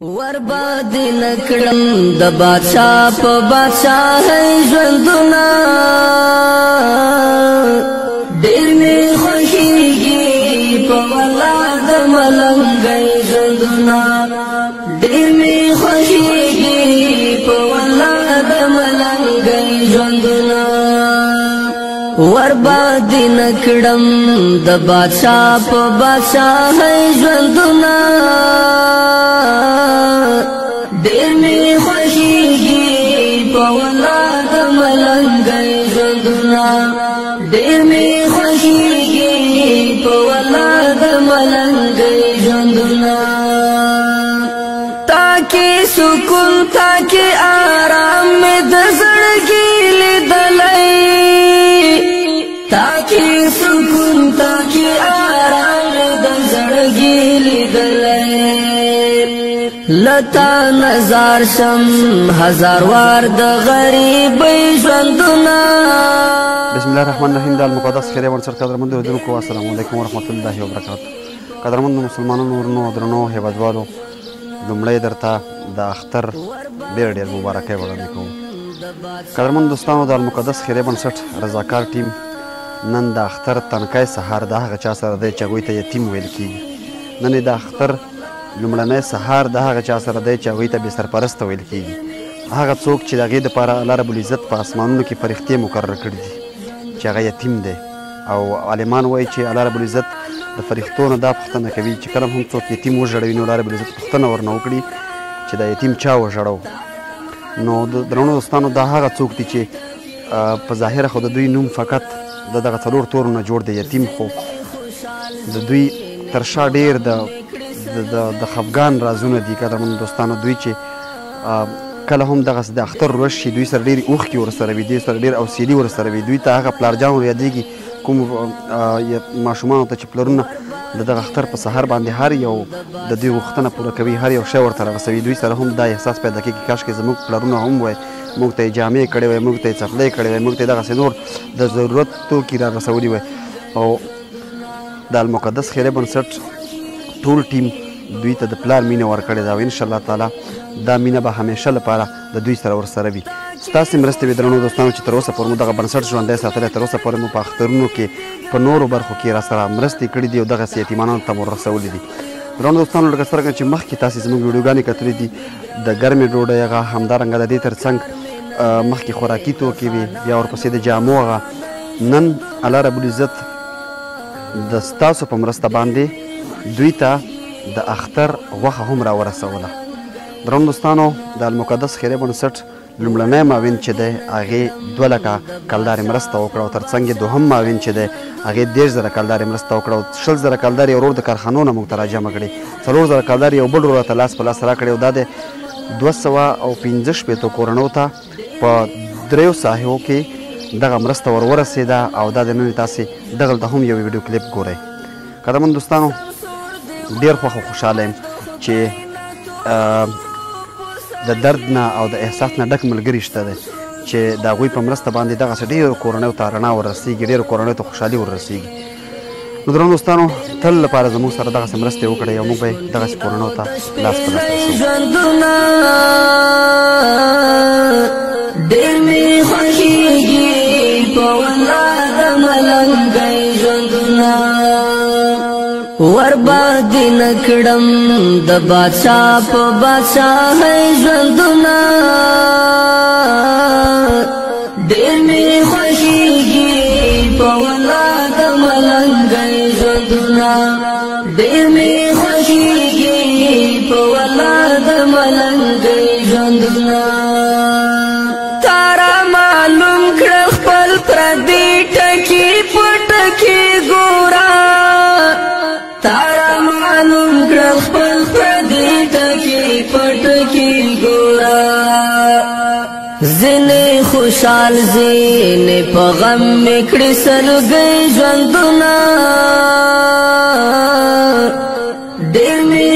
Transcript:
ورباد نکړم د بادشاہ په بادشاہۍ ژوندونه ډېر مې خوښېږي په والله د ملنګۍ ژوندونه ډېر مې خوښېږي په والله د ملنګۍ ژوندونه ورباد نکړم د بادشاہ په بادشاہۍ ژوندونه ډېر مې خوښېږي په والله د ملنګۍ ژوندونه ډېر مې خوښېږي په والله د ملنګۍ ژوندونه تاکي سکون تاکي آرام مې د زړګي لیدلی تاکي سکون تاکي آرام مې د زړګي لیدلی لتا نظر شم هزار وار د غریبۍ ژوندونه بسم الله الرحمن الرحیم د المقدس خیریه ورسره قدرمنو اوریدونکو السلام علیکم ورحمت الله وبرکاته قدرمنو مسلمانانو ورونو درنو هیوادوالو لومړی درته د اختر ډېر مبارکۍ وړاندې کوم قدرمنو دوستانو د المقدس خیریه بنسټ رضاکار ټیم نن د اختر تنکی سهار د هغه چا سره دی چې هغوی ته یتیم ویل کېږي نن د اختر لومړنی سهار د هغه چا سره دی چې هغوی ته بې سرپرسته ویل کېږي هغه څوک چې د هغې دپاره الله ربالعزت په اسمانونو کې فرښتې مقرر کړي دي چې هغه یتیم دی او عالمان وایي چې الله ربالعزت د فرښتو نه دا پوښتنه کوي چې کله هم څوک یتیم وژړوي نو الله ربالعزت پوښتنه ورنه وکړي چې دا یتیم چا وژړو نو درنو دوستانو دا هغه څوک دي چې په ظاهره خو د دوی نوم فقط د دغه څلور تورو نه جوړ دی یتیم خو د دوی تر شا ډېر د خفګان رازونه دي قدرمنو دوستانو دوی چې کله هم دغسې د اختر ورځ شي دوی سره ډېرې اوښکې ورسره وي دوی سره ډېر حوصلې ورسره وي دوی ته هغه پلارجان ور یادېږي کوم ماشومانو ته چې پلرونه د دغه اختر په سهار باندې هر یو د دوی غوښتنه پوره کوي هر یو شی ورته رارسوي دوی سره هم دا احساس پیدا کېږي کاشکې زموږ پلرونه هم وای موږ ته یې جامې کړې وای موږ ته یې څپلۍ کړې وای موږ ته یې دغسې نور د ضرورت توکي رارسولي وای او د المقدس خیریه بنسټ ټول ټیم دوی ته د پلار مینه ورکړې ده او انشاءالله تعالی دا مینه به همیشه لپاره د دوی سره ورسره وي ستاسې مرستې وي درنو دوستانو چې تر اوسه پورې مو دغه بنسټ ژوندی ساتلی تر اوسه پورې مو په اخترونو کې په نورو برخو کې راسره مرستې کړي دي او دغسې یتیمانانو ته مو رسولي دي درنو دوستانو لکه څرنګه چې مخکې تاسې زموږ ویډیوګانې کتلي دي د ګرمې ډوډۍ هغه همدارنګه د دې تر څنګ مخکې خوراکي توکې وي بیا ورپسې د جامو هغه نن الله ربالعزت د ستاسو په مرسته باندې دوی ته د اختر غوښه هم راورسوله درنو دوستانو د المقدس خیریه بنسټ لومړنی معاون چې دی هغې 2 لکه کلدارې مرسته وکړه او تر څنګ یې دوهم معاون چې دی هغې 10,000 کلدارې مرسته وکړه او 60,000 کلدارې ورور د کارخانو نه موږ ته راجمع کړې 4,000 کلدارې یو بل ورور ته لاس په لاس راکړې او دا د 215 کورنیو ته په 3 ساحو کې دغه مرسته ورسېده او دا د نن تاسې دغلته هم یو ویډیو کلیپ ګورئ قدرمن دوستانو ډېر خوښ او خوشحاله یم چې د درد نه او د احساس نه ډک ملګري شته دی چې د هغوی په مرسته باندې دغسې ډېرو کورنیو ته رڼا وررسېږي ډېرو کورنیو ته خوشحالي وررسېږي نو درنو دوستانو تل لپاره زموږ سره دغسې مرستې وکړئ او موږ به یې دغسې کورنیو ته لاس په لاس رسوو ډېر مې خوښېږي په والله د ملنګۍ ژوندونه ورباد نکړم د بادشاہ په بادشاہۍ ژوندونه ډېر مې خوښېږي په والله د ملنګۍ ژوندونه ډېر مې خوښېږي په والله د ملنګۍ ژوندونه تارا معلوم کړه خپل پردي ټکي په ټکي ګوره تارا معلوم کړه خپل پردي ټکي په ټکي ګوره ځینې خوشحال ځینې په غم مې کړي سلګۍ ژوندونه ډېر مې